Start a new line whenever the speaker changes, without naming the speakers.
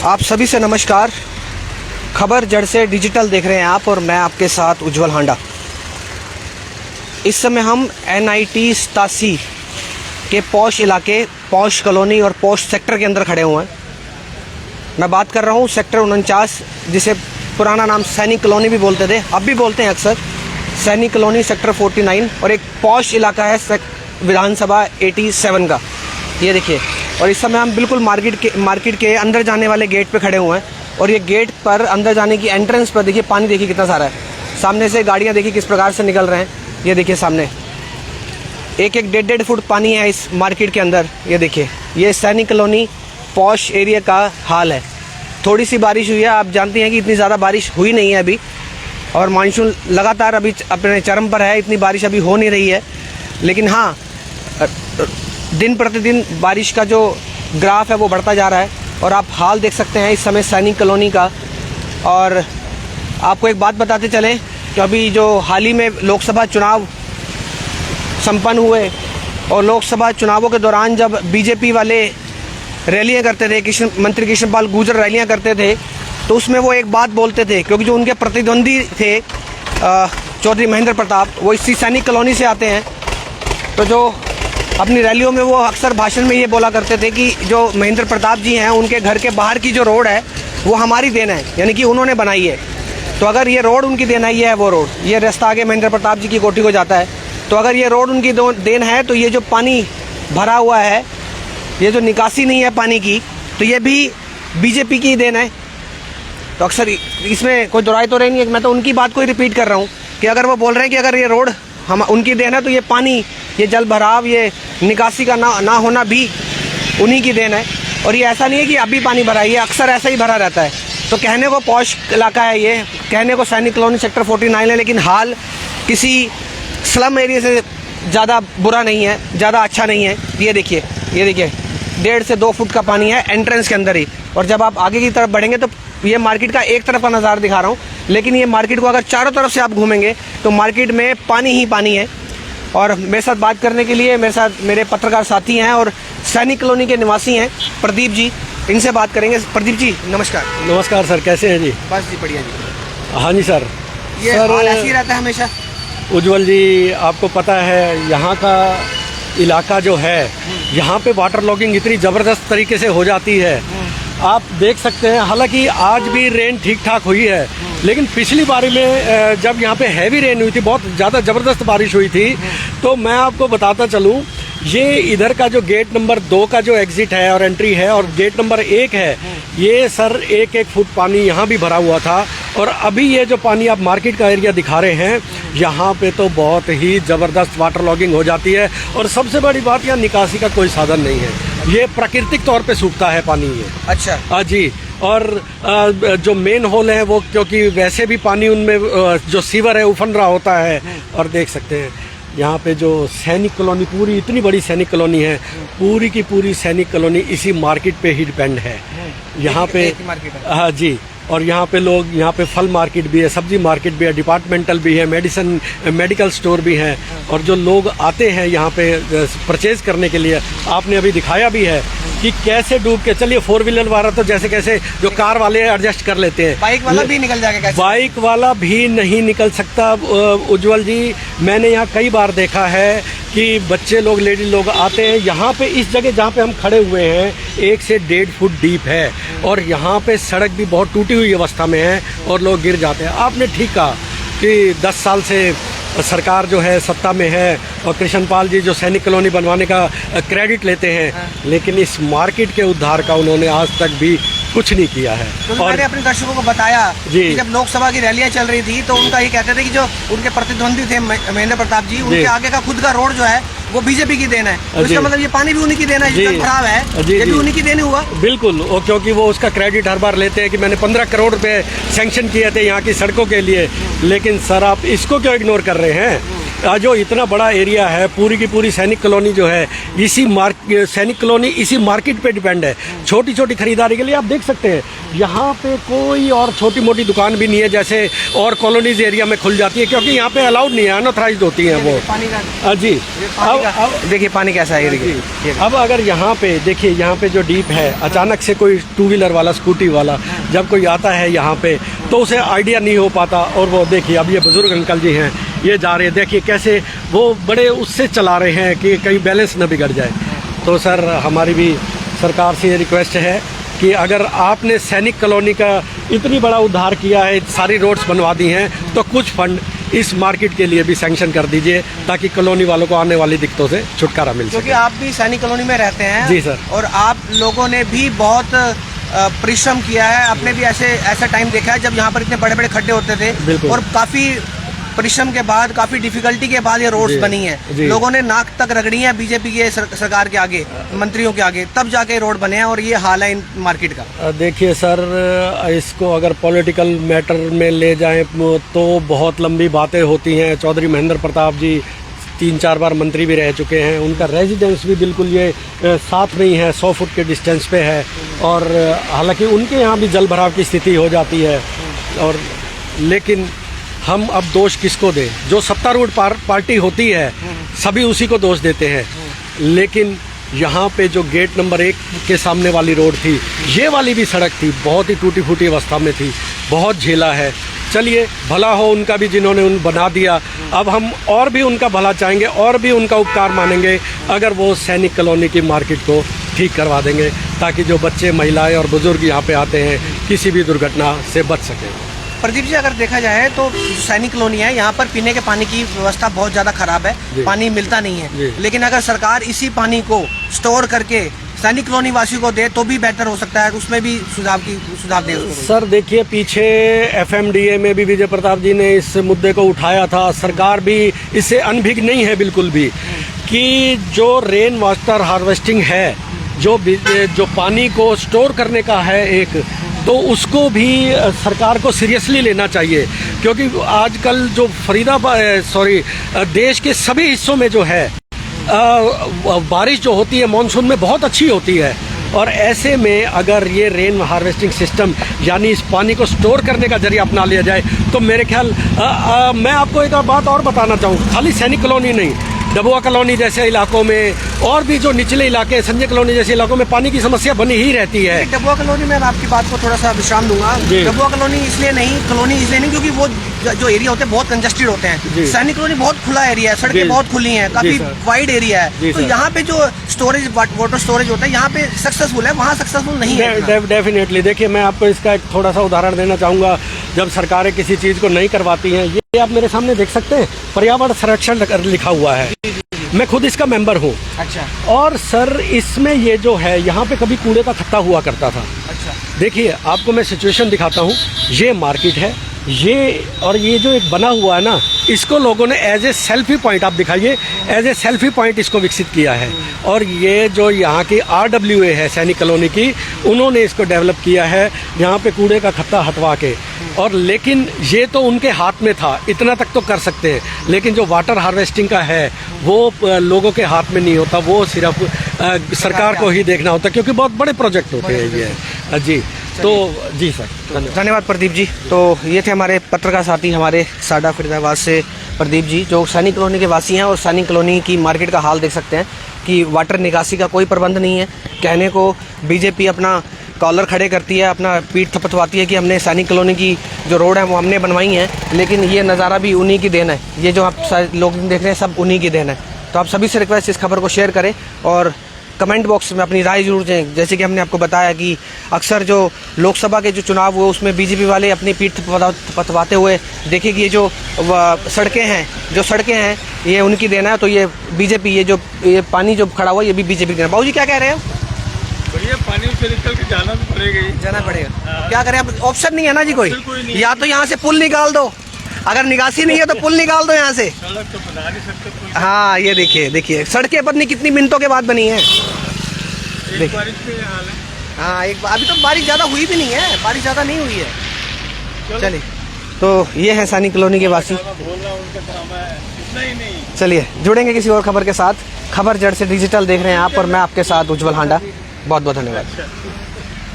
आप सभी से नमस्कार। खबर जड़ से डिजिटल देख रहे हैं आप और मैं आपके साथ उज्जवल हांडा। इस समय हम NIT 87 के पॉश इलाके, पॉश कॉलोनी और पॉश सेक्टर के अंदर खड़े हुए हैं। मैं बात कर रहा हूँ सेक्टर 49, जिसे पुराना नाम सैनिक कॉलोनी भी बोलते थे, अब भी बोलते हैं अक्सर। सैनिक कॉलोनी सेक्टर 49 और एक पॉश इलाका है विधानसभा 87 का। ये देखिए, और इस समय हम बिल्कुल मार्केट के अंदर जाने वाले गेट पे खड़े हुए हैं। और ये गेट पर अंदर जाने की एंट्रेंस पर देखिए पानी देखिए कितना सारा है। सामने से गाड़ियाँ देखिए किस प्रकार से निकल रहे हैं। ये देखिए सामने एक 1.5 फुट पानी है इस मार्केट के अंदर। ये देखिए, ये सैनिक कॉलोनी पॉश एरिया का हाल है। थोड़ी सी बारिश हुई है, आप जानते हैं कि इतनी ज़्यादा बारिश हुई नहीं है अभी, और मानसून लगातार अभी अपने चरम पर है। इतनी बारिश अभी हो नहीं रही है, लेकिन हाँ, दिन प्रतिदिन बारिश का जो ग्राफ है वो बढ़ता जा रहा है। और आप हाल देख सकते हैं इस समय सैनिक कॉलोनी का। और आपको एक बात बताते चलें कि अभी जो हाल ही में लोकसभा चुनाव संपन्न हुए, और लोकसभा चुनावों के दौरान जब बीजेपी वाले रैलियां करते थे, मंत्री कृष्णपाल गुर्जर रैलियां करते थे, तो उसमें वो एक बात बोलते थे, क्योंकि जो उनके प्रतिद्वंदी थे चौधरी महेंद्र प्रताप, वो इसी सैनिक कॉलोनी से आते हैं। तो जो अपनी रैलियों में वो अक्सर भाषण में ये बोला करते थे कि जो महेंद्र प्रताप जी हैं, उनके घर के बाहर की जो रोड है वो हमारी देन है, यानी कि उन्होंने बनाई है। तो अगर ये रोड उनकी देन है, ये है वो रोड, ये रास्ता आगे महेंद्र प्रताप जी की कोठी को जाता है। तो अगर ये रोड उनकी देन है, तो ये जो पानी भरा हुआ है, ये जो निकासी नहीं है पानी की, तो ये भी बीजेपी की देन है। तो अक्सर इसमें कोई दोराई तो रही नहीं है। मैं तो उनकी बात को ही रिपीट कर रहा हूँ कि अगर वो बोल रहे हैं कि अगर ये रोड हम उनकी देन है, तो ये पानी, ये जल भराव, ये निकासी का ना होना भी उन्हीं की देन है। और ये ऐसा नहीं है कि अभी पानी भरा है, ये अक्सर ऐसा ही भरा रहता है। तो कहने को पॉश इलाका है, ये कहने को सैनिक कॉलोनी सेक्टर 49 है, लेकिन हाल किसी स्लम एरिया से ज़्यादा बुरा नहीं है, ज़्यादा अच्छा नहीं है। ये देखिए 1.5 से 2 फुट का पानी है एंट्रेंस के अंदर ही। और जब आप आगे की तरफ बढ़ेंगे तो ये मार्केट का एक तरफ का नज़ारा दिखा रहा हूँ, लेकिन ये मार्केट को अगर चारों तरफ से आप घूमेंगे तो मार्केट में पानी ही पानी है। और मेरे साथ बात करने के लिए मेरे साथ मेरे पत्रकार साथी हैं और सैनिक कॉलोनी के निवासी हैं, प्रदीप जी। इनसे बात करेंगे। प्रदीप जी नमस्कार।
नमस्कार सर, कैसे हैं जी?
बस जी बढ़िया जी।
हाँ जी सर।
ये हाल ऐसे ही रहता है हमेशा?
उज्जवल जी, आपको पता है यहाँ का इलाका जो है, यहाँ पे वाटर लॉगिंग इतनी ज़बरदस्त तरीके से हो जाती है, आप देख सकते हैं। हालांकि आज भी रेन ठीक ठाक हुई है, लेकिन पिछली बारी में जब यहाँ पे हैवी रेन हुई थी, बहुत ज़्यादा ज़बरदस्त बारिश हुई थी, तो मैं आपको बताता चलूँ, ये इधर का जो गेट नंबर 2 का जो एग्जिट है और एंट्री है, और गेट नंबर 1 है, ये सर 1-1 फुट पानी यहाँ भी भरा हुआ था। और अभी ये जो पानी आप मार्केट का एरिया दिखा रहे हैं, यहाँ पे तो बहुत ही ज़बरदस्त वाटर लॉगिंग हो जाती है। और सबसे बड़ी बात, यहाँ निकासी का कोई साधन नहीं है, ये प्राकृतिक तौर पे सूखता है पानी ये।
अच्छा।
हाँ जी। और जो मेन होल है वो, क्योंकि वैसे भी पानी उनमें जो सीवर है उफन रहा होता है। और देख सकते हैं यहाँ पे जो सैनिक कॉलोनी, पूरी इतनी बड़ी सैनिक कॉलोनी है, पूरी की पूरी सैनिक कॉलोनी इसी मार्केट पे ही डिपेंड है। यहाँ पे हाँ जी। और यहाँ पे लोग, यहाँ पे फल मार्केट भी है, सब्जी मार्केट भी है, डिपार्टमेंटल भी है, मेडिकल स्टोर भी है। और जो लोग आते हैं यहाँ पे परचेज करने के लिए, आपने अभी दिखाया भी है कि कैसे डूब के, चलिए 4 व्हीलर वाला तो जैसे कैसे जो कार वाले एडजस्ट कर लेते हैं,
बाइक वाला भी निकल जाएगा कैसे? बाइक
वाला भी नहीं निकल सकता उज्जवल जी। मैंने यहाँ कई बार देखा है कि बच्चे लोग, लेडी लोग आते हैं यहाँ पे, इस जगह जहाँ पे हम खड़े हुए हैं 1 से 1.5 फुट डीप है, और यहाँ पे सड़क भी बहुत टूटी हुई अवस्था में है और लोग गिर जाते हैं। आपने ठीक कहा कि 10 साल से सरकार जो है सत्ता में है, और कृष्णपाल जी जो सैनिक कॉलोनी बनवाने का क्रेडिट लेते हैं, लेकिन इस मार्केट के उद्धार का उन्होंने आज तक भी कुछ नहीं किया है।
तो और मैंने अपने दर्शकों को बताया कि जब लोकसभा की रैलियां चल रही थी, तो उनका ये कहते थे कि जो उनके प्रतिद्वंदी थे महेंद्र प्रताप जी, उनके आगे का खुद का रोड जो है वो बीजेपी की देन है। तो इसका मतलब ये पानी भी उन्हीं की देन है, जितना खराब है ये भी उन्हीं की देन हुआ।
बिल्कुल, क्योंकि वो उसका क्रेडिट हर बार लेते हैं कि मैंने 15 करोड़ रुपए सैंक्शन किए थे यहाँ की सड़कों के लिए। लेकिन सर, आप इसको क्यों इग्नोर कर रहे हैं? जो इतना बड़ा एरिया है, पूरी की पूरी सैनिक कॉलोनी जो है सैनिक कॉलोनी इसी मार्केट पे डिपेंड है। छोटी छोटी खरीदारी के लिए आप देख सकते हैं यहाँ पे कोई और छोटी मोटी दुकान भी नहीं है जैसे और कॉलोनीज एरिया में खुल जाती है, क्योंकि यहाँ पे अलाउड नहीं है, अनऑथराइज्ड होती है वो।
पानी का
जी
अब देखिए पानी कैसा है ये देखिए।
अब अगर यहाँ पे देखिए, यहाँ पे जो डीप है, अचानक से कोई टू व्हीलर वाला, स्कूटी वाला जब कोई आता है यहाँ पे तो उसे आइडिया नहीं हो पाता। और वो देखिए अब ये बुजुर्ग अंकल जी हैं, ये जा रहे हैं, देखिए कैसे वो बड़े उससे चला रहे हैं कि कहीं बैलेंस न बिगड़ जाए। तो सर हमारी भी सरकार से ये रिक्वेस्ट है कि अगर आपने सैनिक कॉलोनी का इतनी बड़ा उद्धार किया है, सारी रोड्स बनवा दी हैं, तो कुछ फंड इस मार्केट के लिए भी सैंक्शन कर दीजिए ताकि कॉलोनी वालों को आने वाली दिक्कतों से छुटकारा मिल सके।
क्योंकि आप भी सैनिक कॉलोनी में रहते हैं।
जी सर।
और आप लोगों ने भी बहुत परिश्रम किया है, आपने भी ऐसा टाइम देखा है जब यहाँ पर इतने बड़े बड़े खड्डे होते थे और काफ़ी परिश्रम के बाद, काफ़ी डिफिकल्टी के बाद ये रोड्स बनी है। लोगों ने नाक तक रगड़ी है बीजेपी के सरकार के आगे, मंत्रियों के आगे, तब जाके रोड बने हैं और ये हाल है इन मार्केट का।
देखिए सर, इसको अगर पॉलिटिकल मैटर में ले जाएं तो बहुत लंबी बातें होती हैं। चौधरी महेंद्र प्रताप जी 3-4 बार मंत्री भी रह चुके हैं, उनका रेजिडेंस भी बिल्कुल ये साथ नहीं है, 100 फुट के डिस्टेंस पे है। और हालांकि उनके यहाँ भी जल भराव की स्थिति हो जाती है। और लेकिन हम अब दोष किसको दें? जो सत्तारूढ़ पार्टी होती है सभी उसी को दोष देते हैं। लेकिन यहाँ पे जो गेट नंबर 1 के सामने वाली रोड थी, ये वाली भी सड़क थी, बहुत ही टूटी फूटी अवस्था में थी, बहुत झेला है। चलिए भला हो उनका भी जिन्होंने उन बना दिया। अब हम और भी उनका भला चाहेंगे और भी उनका उपकार मानेंगे अगर वो सैनिक कॉलोनी की मार्केट को ठीक करवा देंगे, ताकि जो बच्चे, महिलाएं और बुजुर्ग यहाँ पे आते हैं किसी भी दुर्घटना से बच सकें।
प्रदीप जी, अगर देखा जाए तो जो सैनिक कॉलोनी है यहाँ पर पीने के पानी की व्यवस्था बहुत ज़्यादा खराब है, पानी मिलता नहीं है। लेकिन अगर सरकार इसी पानी को स्टोर करके सैनिक कॉलोनी वासियों को दे तो भी बेहतर हो सकता है, उसमें भी सुझाव दे उसको।
सर देखिए, पीछे FMDA में भी विजय प्रताप जी ने इस मुद्दे को उठाया था। सरकार भी इससे अनभिज्ञ नहीं है बिल्कुल भी, कि जो रेन वाटर हार्वेस्टिंग है, जो पानी को स्टोर करने का है एक, तो उसको भी सरकार को सीरियसली लेना चाहिए। क्योंकि आजकल जो देश के सभी हिस्सों में जो है बारिश जो होती है मानसून में बहुत अच्छी होती है। और ऐसे में अगर ये रेन हार्वेस्टिंग सिस्टम यानी इस पानी को स्टोर करने का जरिया अपना लिया जाए तो मेरे ख्याल मैं आपको एक बात और बताना चाहूँ, खाली सैनिक कॉलोनी नहीं, डबुआ कॉलोनी जैसे इलाकों में और भी जो निचले इलाके, संजय कॉलोनी जैसे इलाकों में पानी की समस्या बनी ही रहती है।
डबुआ कॉलोनी में मैं आपकी बात को थोड़ा सा विश्राम दूंगा। डबुआ कॉलोनी इसलिए नहीं क्योंकि वो जो एरिया होते हैं बहुत कंजस्टेड होते हैं। सैनिक कॉलोनी बहुत खुला एरिया है, सड़कें बहुत खुली हैं, काफी वाइड एरिया है। तो यहाँ पे जो स्टोरेज, वाटर स्टोरेज होता है यहाँ पे सक्सेसफुल है, वहाँ सक्सेसफुल नहीं है।
डेफिनेटली। देखिए, मैं आपको इसका एक थोड़ा सा उदाहरण देना चाहूँगा। जब सरकारें किसी चीज़ को नहीं करवाती हैं, ये आप मेरे सामने देख सकते हैं, पर्यावरण संरक्षण लिखा हुआ है, मैं खुद इसका मेंबर हूँ। अच्छा। और सर इसमें ये जो है, यहाँ पे कभी कूड़े का खत्ता हुआ करता था। अच्छा। देखिए आपको मैं सिचुएशन दिखाता हूँ, ये मार्केट है, ये जो एक बना हुआ है ना, इसको लोगों ने एज ए सेल्फी पॉइंट, आप दिखाइए, एज ए सेल्फी पॉइंट इसको विकसित किया है। और ये जो यहाँ की RWA है सैनिक कॉलोनी की, उन्होंने इसको डेवलप किया है यहाँ पे कूड़े का खत्ता हटवा के। और लेकिन ये तो उनके हाथ में था, इतना तक तो कर सकते हैं, लेकिन जो वाटर हार्वेस्टिंग का है वो लोगों के हाथ में नहीं होता, वो सिर्फ सरकार को ही देखना होता, क्योंकि बहुत बड़े प्रोजेक्ट होते हैं ये। जी तो जी सर,
धन्यवाद प्रदीप जी। तो ये थे हमारे पत्रकार साथी, हमारे साडा फरीदाबाद से प्रदीप जी, जो सैनिक कॉलोनी के वासी हैं। और सैनिक कॉलोनी की मार्केट का हाल देख सकते हैं कि वाटर निकासी का कोई प्रबंध नहीं है। कहने को बीजेपी अपना कॉलर खड़े करती है, अपना पीठ थपथवाती है कि हमने सैनिक कॉलोनी की जो रोड है वो हमने बनवाई है, लेकिन ये नज़ारा भी उन्हीं की देन है। ये जो आप लोग देख रहे हैं सब उन्हीं की देन है। तो आप सभी से रिक्वेस्ट, इस खबर को शेयर करें और कमेंट बॉक्स में अपनी राय जरूर दें। जैसे कि हमने आपको बताया कि अक्सर जो लोकसभा के जो चुनाव हुए उसमें बीजेपी वाले अपनी पीठ थपथवाते हुए देखे कि ये जो सड़कें हैं ये उनकी देना है। तो ये बीजेपी, ये पानी जो खड़ा हुआ ये भी बीजेपी देना। बाबू जी क्या कह रहे हैं?
भैया पानी से निकल के जाना तो पड़ेगा ही,
जाना पड़ेगा। क्या करें, अब ऑप्शन नहीं है ना जी कोई, या तो यहाँ से पुल निकाल दो, अगर निकासी नहीं है तो पुल निकाल दो यहाँ से।
सड़क तो बना नहीं सकते।
हाँ ये देखिए सड़कें पत्नी कितनी मिनटों के बाद बनी है।
बारिश में ये हाल है।
हाँ अभी तो बारिश ज़्यादा हुई भी नहीं है, बारिश ज़्यादा नहीं हुई है। चलिए। तो ये है सैनिक कॉलोनी के वासी।
बोलना उनका काम है, इतना ही नहीं।
चलिए जुड़ेंगे किसी और खबर के साथ। खबर जड़ से डिजिटल देख रहे हैं आप और मैं आपके साथ उज्जवल हांडा। बहुत बहुत धन्यवाद।